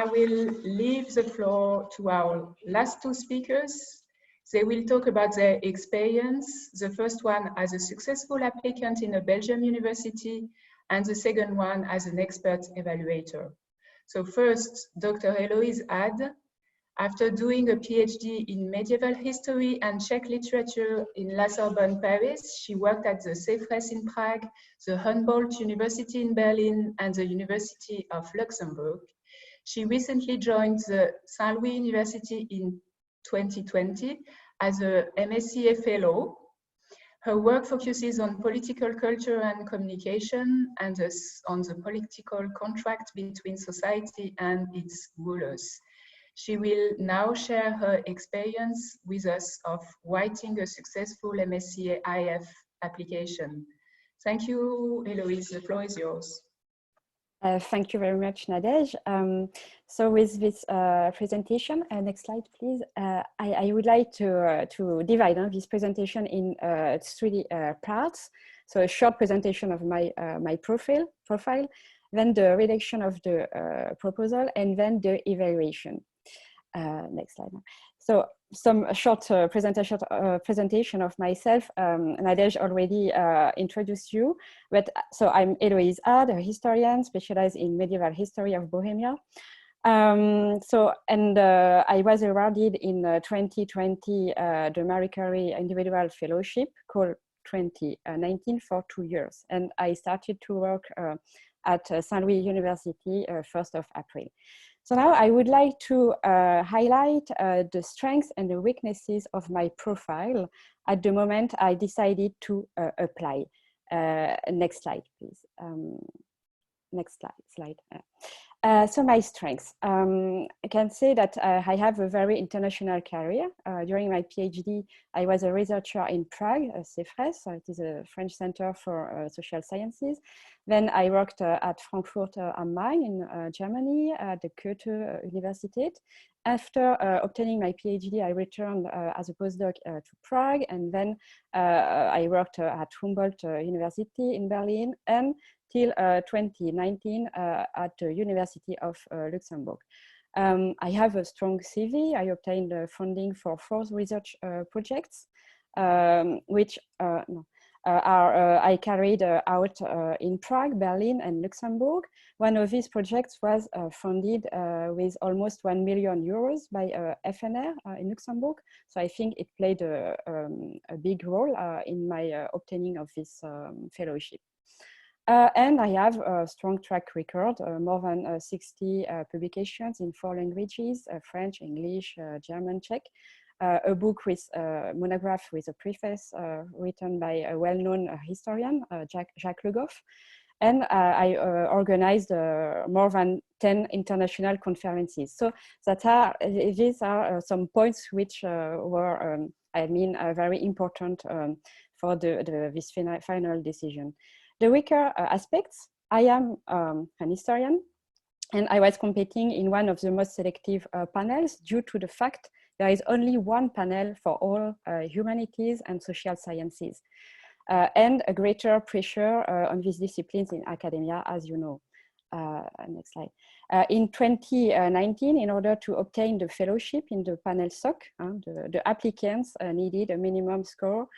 I will leave the floor to our last two speakers. They will talk about their experience. The first one as a successful applicant in a Belgian university, and the second one as an expert evaluator. So first, Dr. Eloise Adde. After doing a PhD in medieval history and Czech literature in La Sorbonne, Paris, she worked at the CEFRES in Prague, the Humboldt University in Berlin, and the University of Luxembourg. She recently joined the Saint Louis University in 2020 as a MSCA fellow. Her work focuses on political culture and communication and on the political contract between society and its rulers. She will now share her experience with us of writing a successful MSCA IF application. Thank you, Eloise. The floor is yours. Thank you very much, Nadej. So with this presentation, next slide, please. I would like to divide this presentation in three parts. So a short presentation of my profile, then the redaction of the proposal, and then the evaluation. Next slide. So some short presentation of myself. Nadej already introduced you, but so I'm Eloise Adde, a historian specialized in medieval history of Bohemia. I was awarded in 2020 the Marie Curie Individual Fellowship called 2019 for 2 years, and I started to work at Saint Louis University 1st of April. So now I would like to highlight the strengths and the weaknesses of my profile at the moment I decided to apply. Next slide, please. Next slide. So my strengths. I can say that I have a very international career. During my PhD, I was a researcher in Prague, CEFRES, so it is a French Center for Social Sciences. Then I worked at Frankfurt am Main in Germany, at the Goethe University. After obtaining my PhD, I returned as a postdoc to Prague, and then I worked at Humboldt University in Berlin, and till 2019 at the University of Luxembourg. I have a strong CV. I obtained funding for 4 research projects, which I carried out in Prague, Berlin, and Luxembourg. One of these projects was funded with almost 1 million euros by FNR in Luxembourg. So I think it played a big role in my obtaining of this fellowship. And I have a strong track record, more than 60 publications in 4 languages, French, English, German, Czech, a book with monograph with a preface written by a well-known historian, Jacques Le Goff. And I organized more than 10 international conferences. So these are some points which were, very important for this final decision. The weaker aspects, I am an historian, and I was competing in one of the most selective panels due to the fact there is only one panel for all humanities and social sciences, and a greater pressure on these disciplines in academia, as you know. Next slide. In 2019, in order to obtain the fellowship in the panel SOC, the applicants needed a minimum score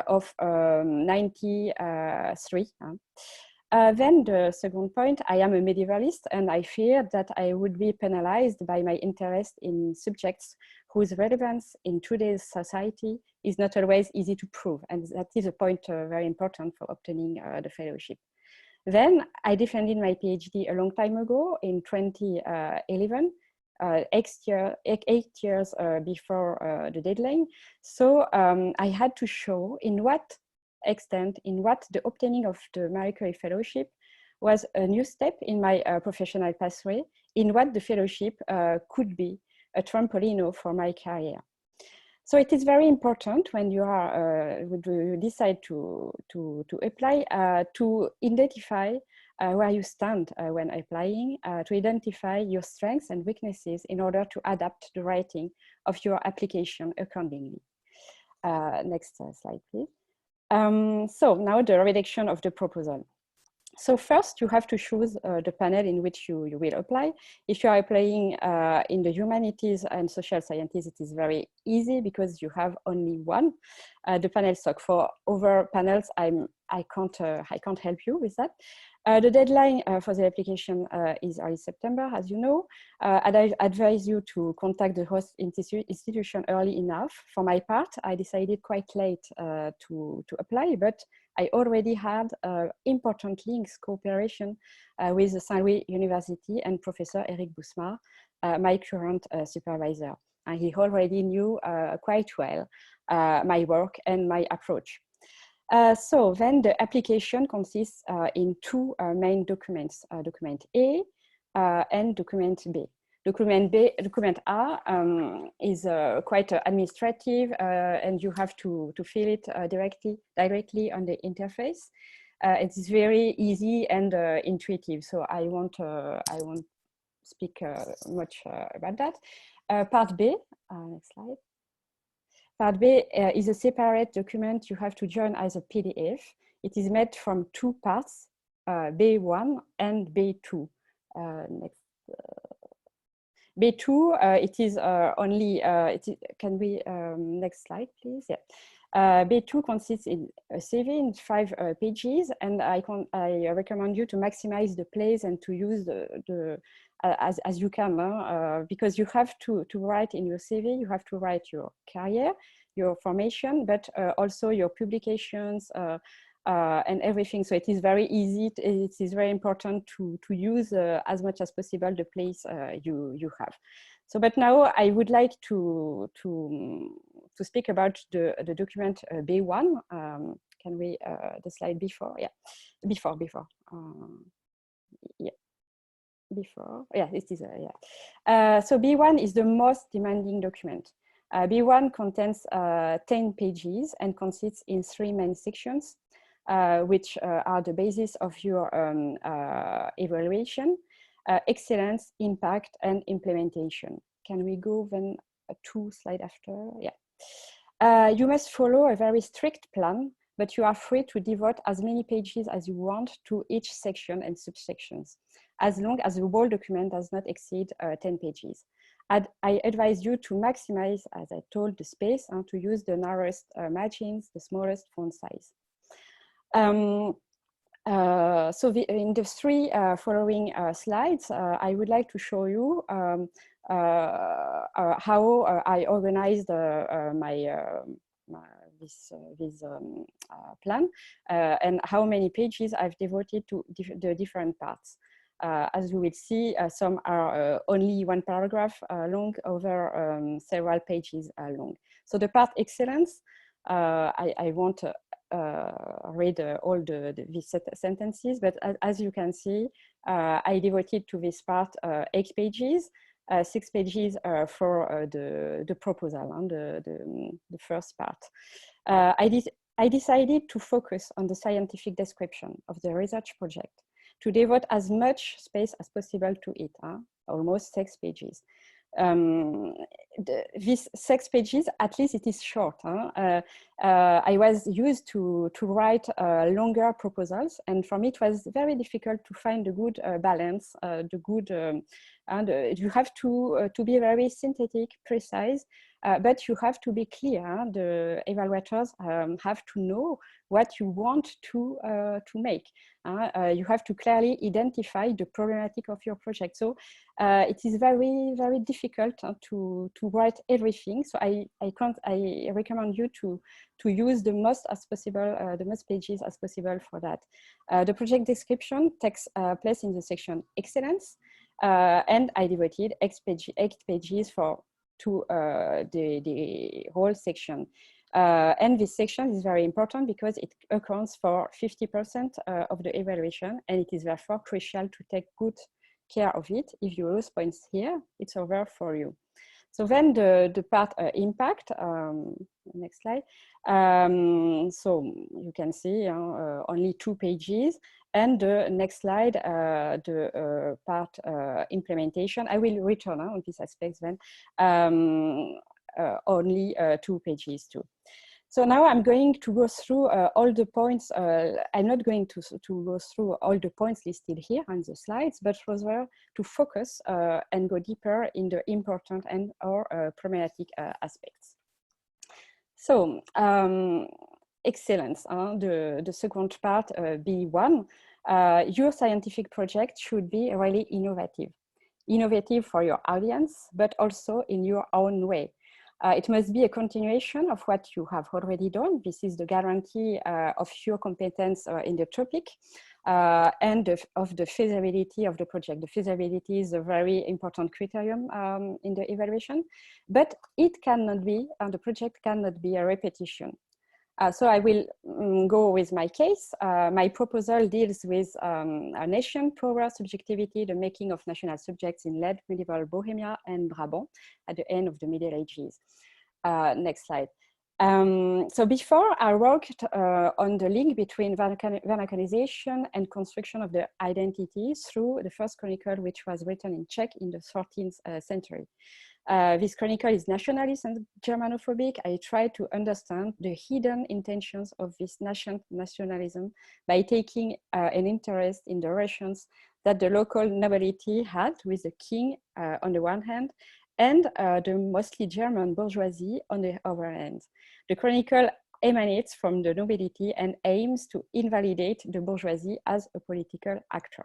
of 93. Then the second point, I am a medievalist, and I fear that I would be penalized by my interest in subjects whose relevance in today's society is not always easy to prove. And that is a point very important for obtaining the fellowship. Then I defended my PhD a long time ago in 2011, 8 years before the deadline. So I had to show in what the obtaining of the Marie Curie Fellowship was a new step in my professional pathway, in what the fellowship could be a trampoline for my career. So it is very important when you are you decide to apply to identify where you stand when applying, to identify your strengths and weaknesses in order to adapt the writing of your application accordingly. Next slide, please. So now the redaction of the proposal. So first, you have to choose the panel in which you will apply. If you are applying in the humanities and social sciences, it is very easy because you have only one, the panel stock. For other panels, I can't help you with that. The deadline for the application is early September, as you know. And I advise you to contact the host institution early enough. For my part, I decided quite late to apply, but I already had important links, cooperation with the Saint-Louis University and Professor Eric Bousmar, my current supervisor. And he already knew quite well my work and my approach. So then the application consists in two main documents, document A and document B. Document A is quite administrative and you have to fill it directly on the interface. It is very easy and intuitive, so I won't speak much about that. Part B, next slide. Part B is a separate document you have to join as a PDF. It is made from two parts, B1 and B2. Next. B2, it is only, can we, next slide, please? Yeah. B2 consists in a CV in 5 pages, and I recommend you to maximize the place and to use as you can, because you have to write in your CV, you have to write your career, your formation, but also your publications, and everything. So it is very easy. It is very important to use as much as possible the place you have. So, but now I would like to speak about the document B1. Can we the slide before? Yeah, before. Yeah. Before, yeah, it is, yeah. So B1 is the most demanding document. B1 contains 10 pages and consists in 3 main sections, which are the basis of your evaluation, excellence, impact, and implementation. Can we go then 2 slides after? Yeah. You must follow a very strict plan, but you are free to devote as many pages as you want to each section and subsections, as long as the whole document does not exceed 10 pages. I advise you to maximize, as I told, the space and to use the narrowest margins, the smallest font size. So in the 3 following slides, I would like to show you how I organized this plan and how many pages I've devoted to the different parts. As you will see, some are only 1 paragraph long, over several pages long. So the part excellence, I won't read all these sentences, but as you can see, I devoted to this part 8 pages, 6 pages for the proposal, the first part. I decided to focus on the scientific description of the research project, to devote as much space as possible to it, almost 6 pages. These 6 pages, at least it is short. I was used to write longer proposals, and for me it was very difficult to find the good balance, and you have to be very synthetic, precise, but you have to be clear. The evaluators have to know what you want to make. You have to clearly identify the problematic of your project. So it is very, very difficult to write everything. So I recommend you to use the most as possible, the most pages as possible for that. The project description takes place in the section excellence, and I devoted 8 pages for the whole section. And this section is very important because it accounts for 50% of the evaluation, and it is therefore crucial to take good care of it. If you lose points here, it's over for you. So then the part impact, next slide. So you can see only 2 pages. And the next slide, the part implementation. I will return on this aspect then. Only 2 pages too. So now I'm going to go through all the points. I'm not going to go through all the points listed here on the slides, but rather to focus and go deeper in the important and or problematic aspects. So excellence, the second part, B1, your scientific project should be really innovative. Innovative for your audience, but also in your own way. It must be a continuation of what you have already done. This is the guarantee of your competence in the topic and of the feasibility of the project. The feasibility is a very important criterion in the evaluation, but it cannot be, the project cannot be a repetition. So I will go with my case. My proposal deals with a nation, power, subjectivity, the making of national subjects in late medieval Bohemia and Brabant at the end of the Middle Ages. Next slide. So before I worked on the link between vernaculization and construction of the identity through the first chronicle, which was written in Czech in the 13th century. This chronicle is nationalist and Germanophobic. I try to understand the hidden intentions of this nationalism by taking an interest in the relations that the local nobility had with the king on the one hand, and the mostly German bourgeoisie on the other hand. The chronicle emanates from the nobility and aims to invalidate the bourgeoisie as a political actor.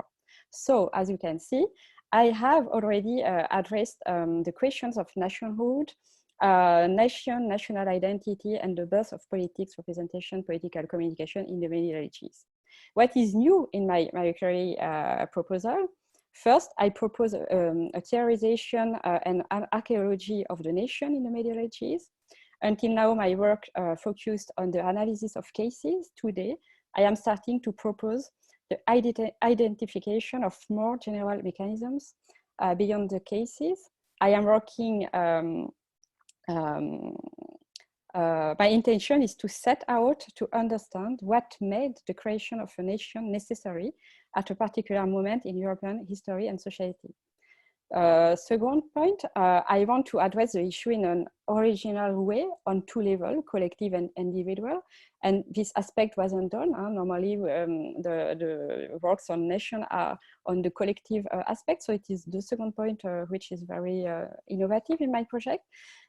So, as you can see, I have already addressed the questions of nationhood, national identity, and the birth of politics, representation, political communication in the Middle Ages. What is new in my query proposal? First, I propose a theorization and an archaeology of the nation in the Middle Ages. Until now, my work focused on the analysis of cases. Today, I am starting to propose the identification of more general mechanisms beyond the cases. I am working, my intention is to set out to understand what made the creation of a nation necessary at a particular moment in European history and society. Second point, I want to address the issue in an original way on two levels, collective and individual. And this aspect wasn't done. Normally, the works on nation are on the collective aspect. So it is the second point, which is very innovative in my project.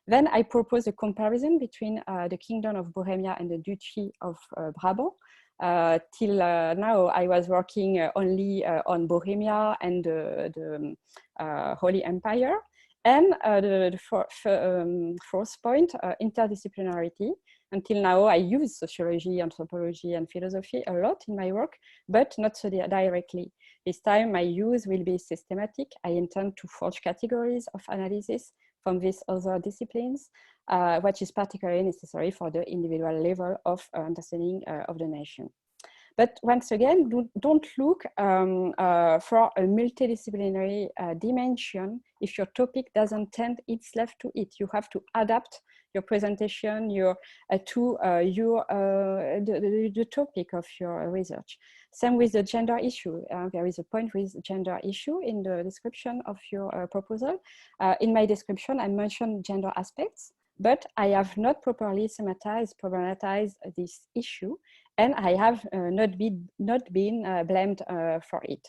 Then I propose a comparison between the Kingdom of Bohemia and the Duchy of Brabant. Till now, I was working only on Bohemia and the Holy Empire. And the fourth point, interdisciplinarity. Until now, I use sociology, anthropology, and philosophy a lot in my work, but not so directly. This time, my use will be systematic. I intend to forge categories of analysis from these other disciplines, which is particularly necessary for the individual level of understanding of the nation. But once again, don't look for a multidisciplinary dimension if your topic doesn't tend itself to it. You have to adapt your presentation to the topic of your research. Same with the gender issue. There is a point with gender issue in the description of your proposal. In my description, I mentioned gender aspects, but I have not properly problematized this issue, and I have not been blamed for it.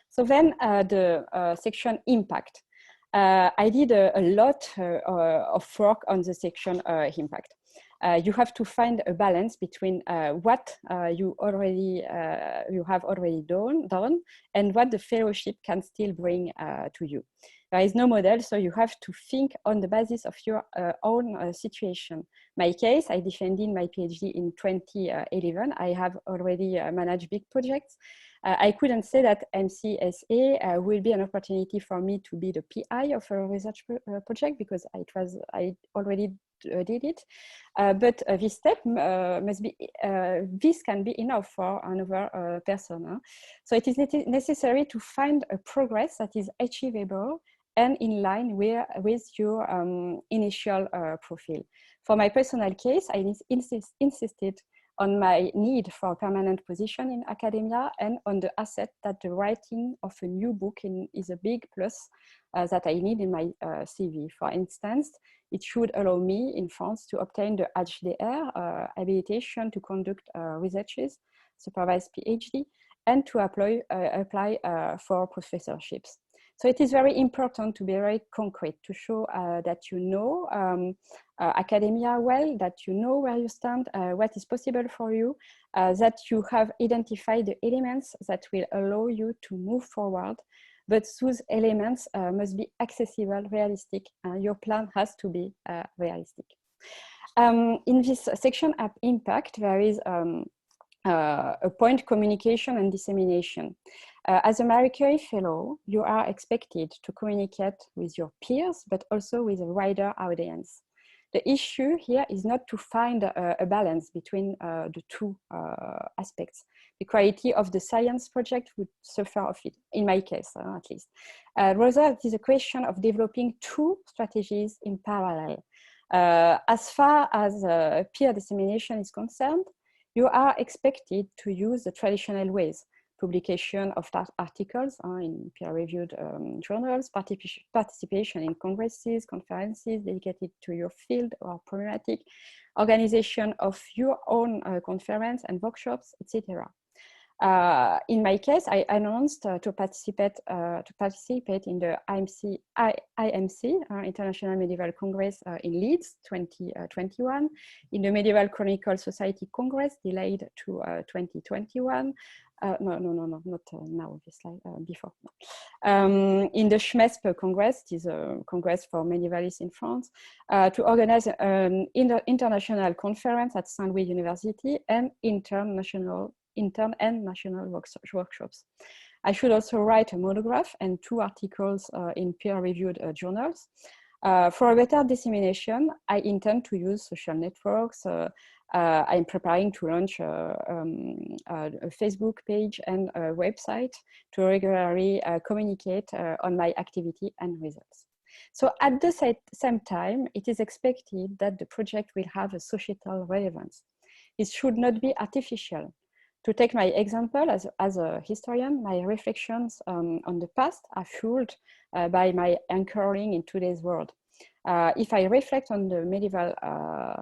So then the section impact. I did a lot of work on the section impact. You have to find a balance between what you have already done and what the fellowship can still bring to you. There is no model, so you have to think on the basis of your own situation. My case, I defended my PhD in 2011. I have already managed big projects. I couldn't say that MSCA will be an opportunity for me to be the PI of a research project because I already did it. But this step must be, this can be enough for another person. So it is necessary to find a progress that is achievable and in line with your initial profile. For my personal case, I insisted on my need for a permanent position in academia, and on the asset that the writing of a new book is a big plus that I need in my CV. For instance, it should allow me in France to obtain the HDR, habilitation to conduct researches, supervise PhD, and to apply for professorships. So it is very important to be very concrete, to show that you know academia well, that you know where you stand, what is possible for you, that you have identified the elements that will allow you to move forward. But those elements must be accessible, realistic. Your plan has to be realistic. In this section at impact, there is a point communication and dissemination. As a Marie Curie Fellow, you are expected to communicate with your peers, but also with a wider audience. The issue here is not to find a balance between the two aspects. The quality of the science project would suffer of it, in my case, at least. Rather, it is a question of developing two strategies in parallel. As far as peer dissemination is concerned, you are expected to use the traditional ways: publication of articles in peer-reviewed journals, participation in congresses, conferences dedicated to your field or problematic, organization of your own conference and workshops, etc. In my case, I announced to participate in the IMC, International Medieval Congress in Leeds 2021, in the Medieval Chronicle Society Congress delayed to 2021. No, not now, this slide, before. In the SMESP Congress, it is a Congress for medievalists in France, to organize an international conference at Saint-Louis University and intern and national workshops. I should also write a monograph and 2 articles in peer-reviewed journals. For a better dissemination, I intend to use social networks. I'm preparing to launch a Facebook page and a website to regularly communicate on my activity and results. So at the same time, it is expected that the project will have a societal relevance. It should not be artificial. To take my example, as a historian, my reflections on the past are fueled by my anchoring in today's world. If I reflect on the medieval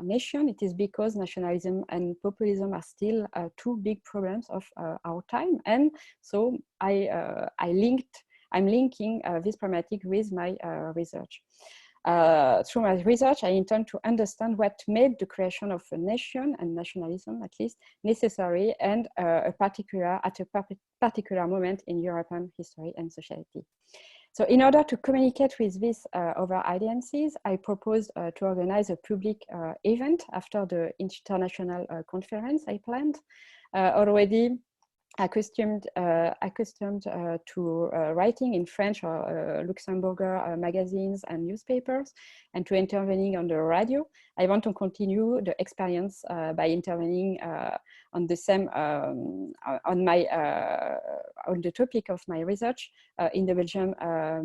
nation, it is because nationalism and populism are still 2 big problems of our time. And so I'm linking this problematic with my research. Through my research, I intend to understand what made the creation of a nation and nationalism, at least, necessary and at a particular moment in European history and society. So in order to communicate with these other audiences, I proposed to organize a public event after the international conference I planned. Already accustomed to writing in French or Luxembourger magazines and newspapers, and to intervening on the radio, I want to continue the experience by intervening on the same on the topic of my research in the Belgian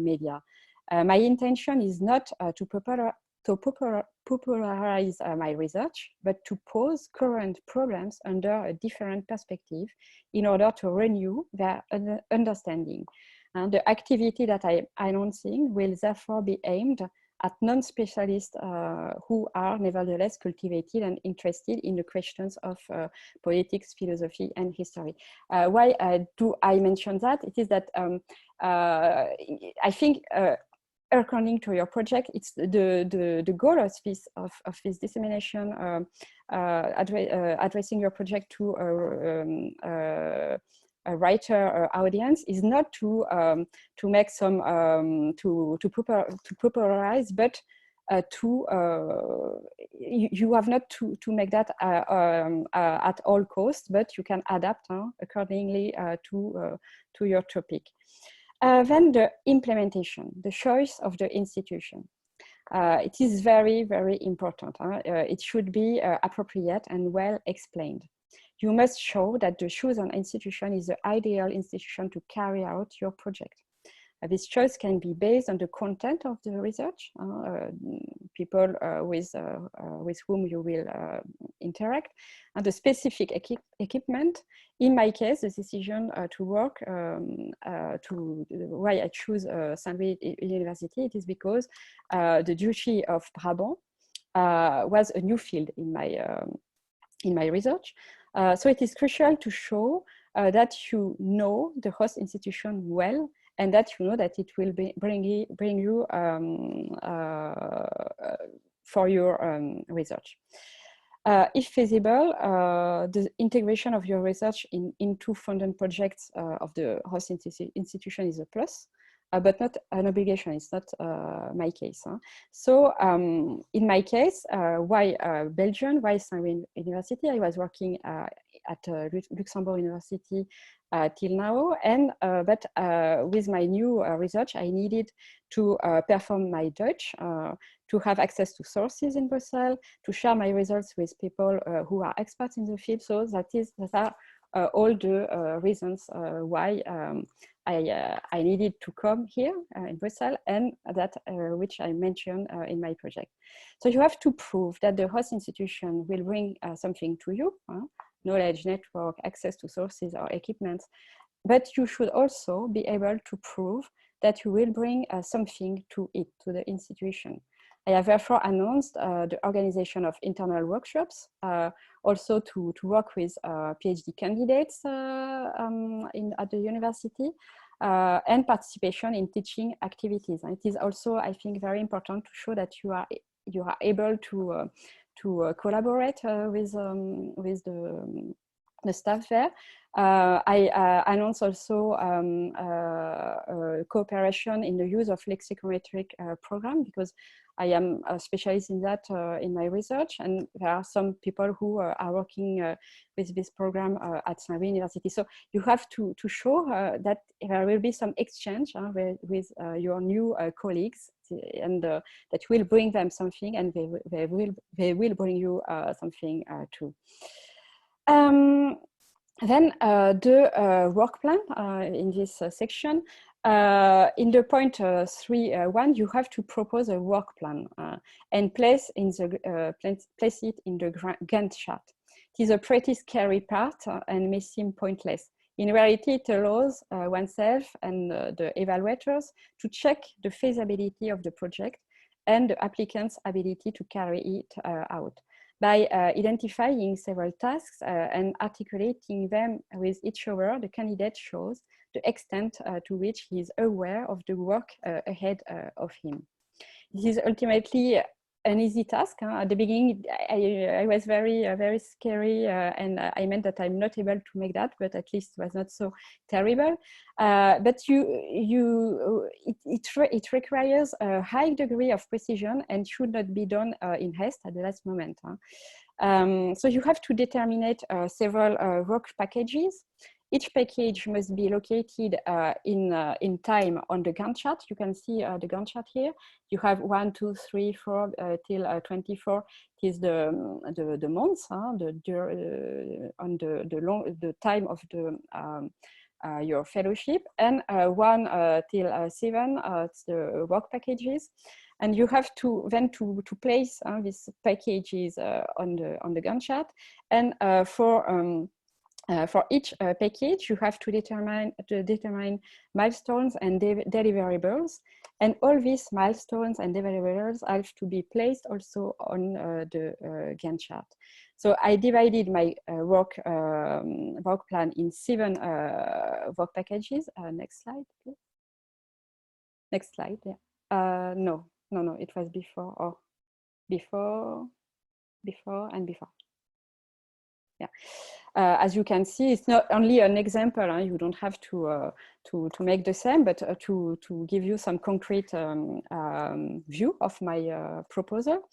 media. My intention is not to popularize my research, but to pose current problems under a different perspective in order to renew their understanding. And the activity that I'm announcing will therefore be aimed at non-specialists who are nevertheless cultivated and interested in the questions of politics, philosophy, and history. Why do I mention that? It is that I think according to your project, it's the goal of this dissemination, addressing your project to a writer audience is not to make some to popularize, but you have not to make that at all costs, but you can adapt accordingly to your topic. Then the implementation, the choice of the institution. It is very, very important. It should be appropriate and well explained. You must show that the chosen institution is the ideal institution to carry out your project. This choice can be based on the content of the research, people with whom you will interact, and the specific equipment. In my case, the decision to work, why I choose Saint-Louis University, it is because the Duchy of Brabant was a new field in my research. So it is crucial to show that you know the host institution well, and that you know that it will bring you for your research. If feasible, the integration of your research into funded projects of the host institution is a plus, but not an obligation. It's not my case. Huh? So in my case, why Belgium? Why Saint-Louis University? I was working at Luxembourg University till now, and but with my new research, I needed to perform my Dutch, to have access to sources in Brussels, to share my results with people who are experts in the field. So that are all the reasons why I needed to come here in Brussels, and that which I mentioned in my project. So you have to prove that the host institution will bring something to you, knowledge, network, access to sources or equipment, but you should also be able to prove that you will bring something to the institution. I have therefore announced the organization of internal workshops, also to work with PhD candidates at the university, and participation in teaching activities. And it is also, I think, very important to show that you are able to collaborate with the staff there. I announced also cooperation in the use of lexicometric program, because I am a specialist in that in my research, and there are some people who are working with this program at Saint-Louis University. So you have to show that there will be some exchange with your new colleagues, and that will bring them something, and they will bring you something too. Then the work plan in this section. In the point 3.1, you have to propose a work plan and place it in the Gantt chart. It is a pretty scary part and may seem pointless. In reality, it allows oneself and the evaluators to check the feasibility of the project and the applicant's ability to carry it out. By identifying several tasks and articulating them with each other, the candidate shows the extent to which he is aware of the work ahead of him. This is ultimately an easy task. At the beginning, I was very scary, and I meant that I'm not able to make that, but at least it was not so terrible. But it requires a high degree of precision and should not be done in haste at the last moment. So you have to determine several work packages. Each package must be located in time on the Gantt chart. You can see the Gantt chart here. You have 1, 2, 3, 4 till 24. It is the months, on the time of your fellowship, and 1 till 7. It's the work packages. And you have to then to place these packages on the Gantt chart. And for each package, you have to determine milestones and deliverables, and all these milestones and deliverables have to be placed also on the Gantt chart. So I divided my work plan in 7 work packages. Next slide, please. Next slide. Yeah. No, it was before, or before, and before. Yeah. As you can see, it's not only an example. You don't have to make the same, but to give you some concrete view of my proposal.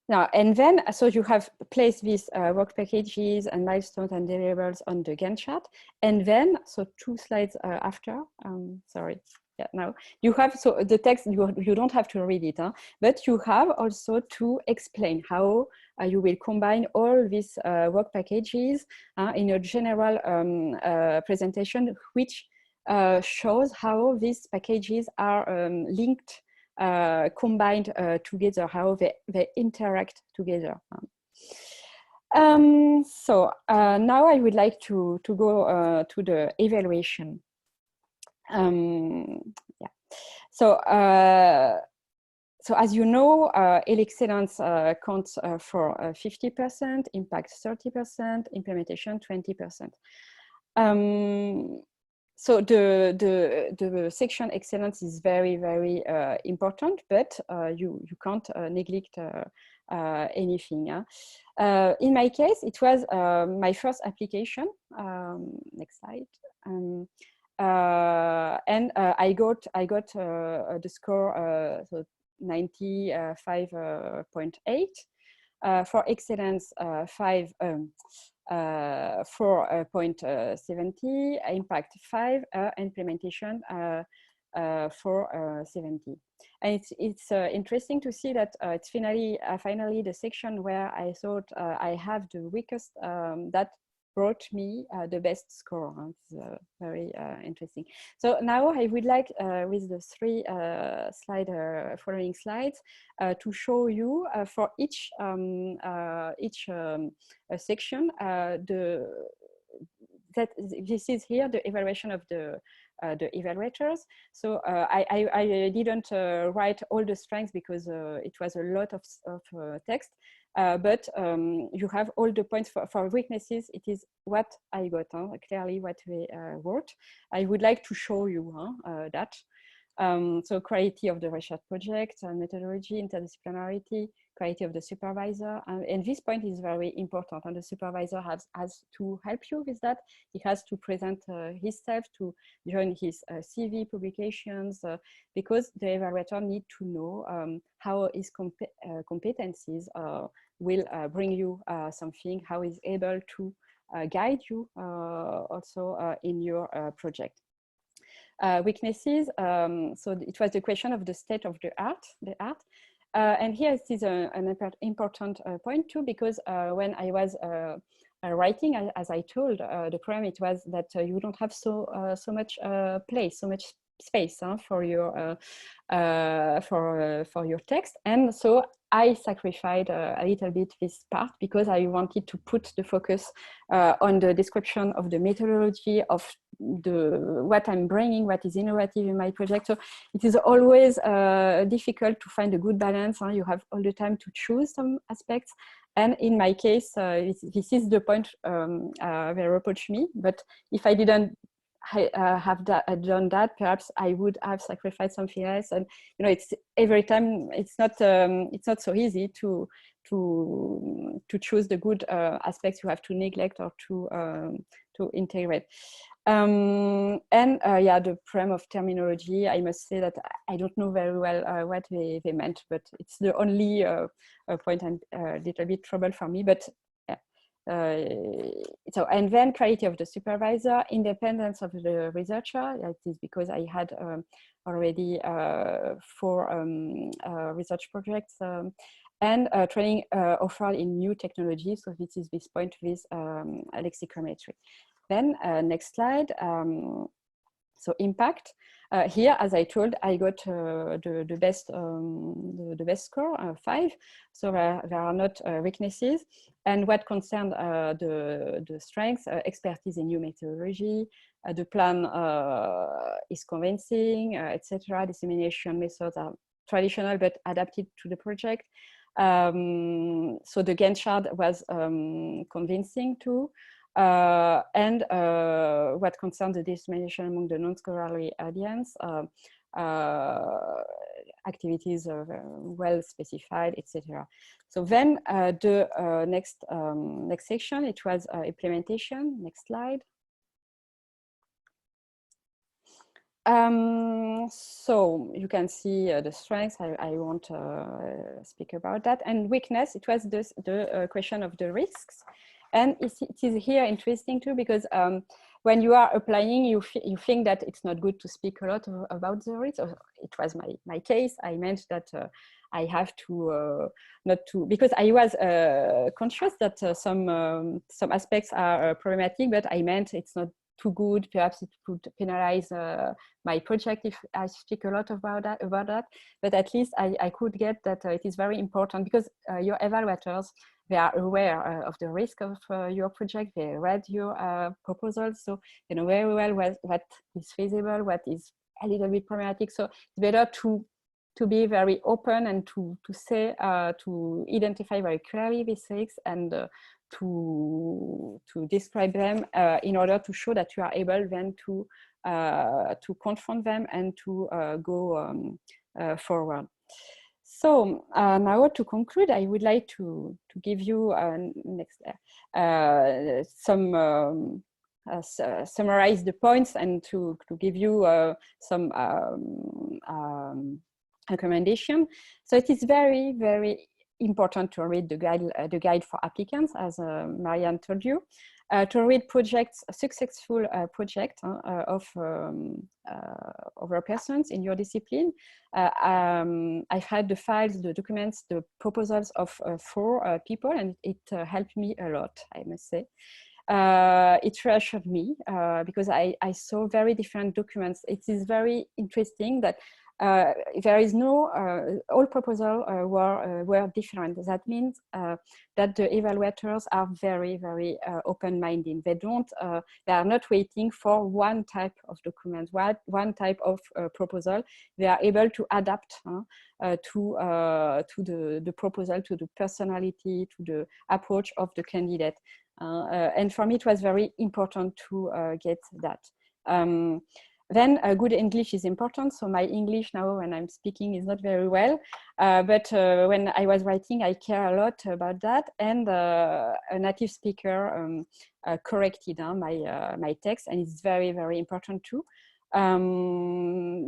Now, and then, so you have placed these work packages and milestones and deliverables on the Gantt chart. And then, so 2 slides after, sorry, yeah, now you have, so the text, you don't have to read it, but you have also to explain how you will combine all these work packages in a general presentation, which shows how these packages are linked, combined together, how they interact together. So now I would like to go to the evaluation. Yeah. So so as you know, excellence counts for 50%, impact 30%, implementation 20%. So the section excellence is very, very important, but you can't neglect anything. In my case, it was my first application. Next slide. And I got the score, so 95.8. For excellence, 4.70, impact 5, implementation 4.70. And it's interesting to see that it's finally the section where I thought I have the weakest that brought me the best score. It's very interesting. So now I would like, with the three following slides, to show you for each section that this is here the evaluation of the evaluators. So I didn't write all the strengths because it was a lot of text. But you have all the points for weaknesses. It is what I got, clearly what we wrote. I would like to show you that. So quality of the research project, methodology, interdisciplinarity, quality of the supervisor. And this point is very important. And the supervisor has to help you with that. He has to present himself, to join his CV publications, because the evaluator needs to know how his competencies will bring you something, how he's able to guide you also in your project. Weaknesses, so it was the question of the state of the art. And here it is an important point too, because when I was writing, as I told, the problem it was that you don't have so much place, so much space for your text, and so I sacrificed a little bit this part because I wanted to put the focus on the description of the methodology, of what I'm bringing, what is innovative in my project. So it is always difficult to find a good balance. You have all the time to choose some aspects. And in my case, this is the point they reproach me. But if I didn't have done that, perhaps I would have sacrificed something else. And it's every time it's not so easy to choose the good aspects you have to neglect or to integrate. And yeah, the problem of terminology, I must say that I don't know very well what they meant, but it's the only point and a little bit trouble for me. But so, and then quality of the supervisor, independence of the researcher. It is because I had already 4 research projects, and training offered in new technologies. So this is this point with lexicometry. Then next slide. So impact. Here, as I told, I got the best score, 5. So there are not weaknesses. And what concerned the strengths, expertise in new methodology, the plan is convincing, etc. Dissemination methods are traditional but adapted to the project. So the Gantt chart was convincing too. And what concerns the dissemination among the non-scholarly audience, activities are well specified, etc. So then the next section, it was implementation. Next slide. So you can see the strengths. I won't speak about that. And weakness, it was the question of the risks. And it is here interesting too, because when you are applying, you think that it's not good to speak a lot about the risk. It was my case. I meant that I have to not to, because I was conscious that some aspects are problematic, but I meant it's not too good. Perhaps it could penalize my project if I speak a lot about that. But at least I could get that it is very important, because your evaluators, they are aware of the risk of your project. They read your proposal, so they know very well what is feasible, what is a little bit problematic. So it's better to be very open and to say, to identify very clearly these risks, and to describe them in order to show that you are able then to confront them and to go forward. So now, to conclude, I would like to give you next some summarize the points, and to give you some recommendation. So it is very, very important to read the guide for applicants, as Marianne told you, to read successful project of other persons in your discipline. I've had the files, the documents, the proposals of 4 people, and it helped me a lot, I must say. It reassured me because I saw very different documents. It is very interesting that there is no, all proposals were different. That means that the evaluators are very, very open-minded. They are not waiting for one type of document, one type of proposal. They are able to adapt to the proposal, to the personality, to the approach of the candidate. And for me, it was very important to get that. Then good English is important. So my English now when I'm speaking is not very well, but when I was writing, I care a lot about that. And a native speaker corrected my text, and it's very, very important too.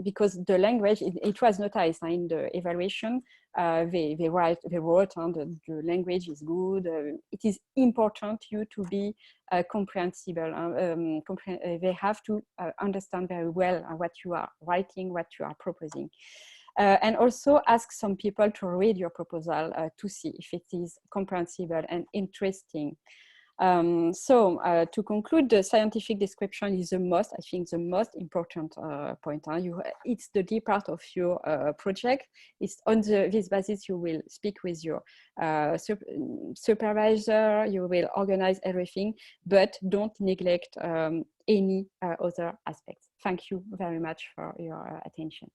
Because the language, it was noticed in the evaluation. They wrote on the language is good. It is important you to be comprehensible. They have to understand very well what you are writing, what you are proposing. And also ask some people to read your proposal to see if it is comprehensible and interesting. So to conclude, the scientific description is the most important point. It's the deep part of your project. It's on this basis you will speak with your supervisor, you will organize everything, but don't neglect any other aspects. Thank you very much for your attention.